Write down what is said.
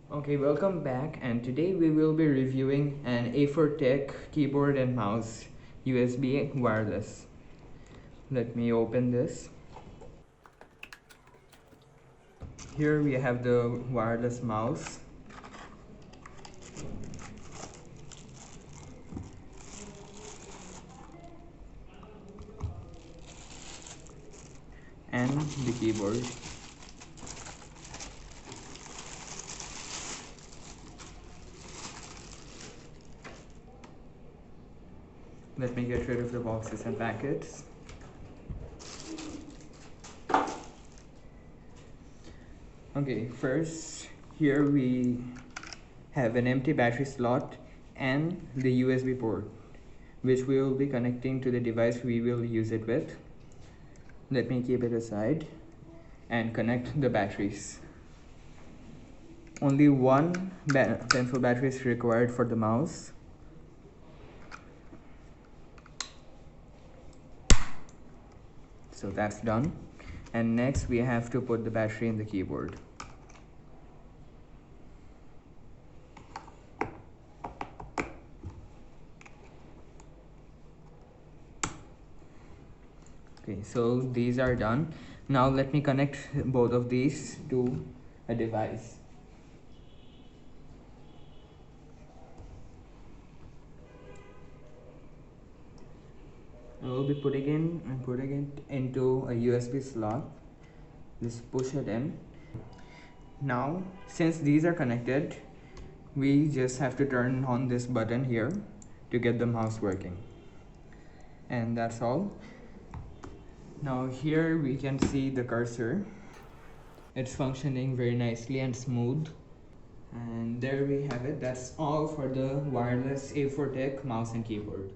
Okay, welcome back, and today we will be reviewing an A4TECH keyboard and mouse USB wireless. Let me open this. Here we have the wireless mouse. And the keyboard. Let me get rid of the boxes and packets. Okay, first here we have an empty battery slot and the USB port, which we will be connecting to the device we will use it with. Let me keep it aside and connect the batteries. Only one pencil battery is required for the mouse. So that's done. And next we have to put the battery in the keyboard. Okay, so these are done. Now let me connect both of these to a device. I will be putting it into a USB slot. Just push it in. Now, since these are connected, we just have to turn on this button here to get the mouse working. And that's all. Now here we can see the cursor. It's functioning very nicely and smooth. And there we have it. That's all for the wireless A4TECH mouse and keyboard.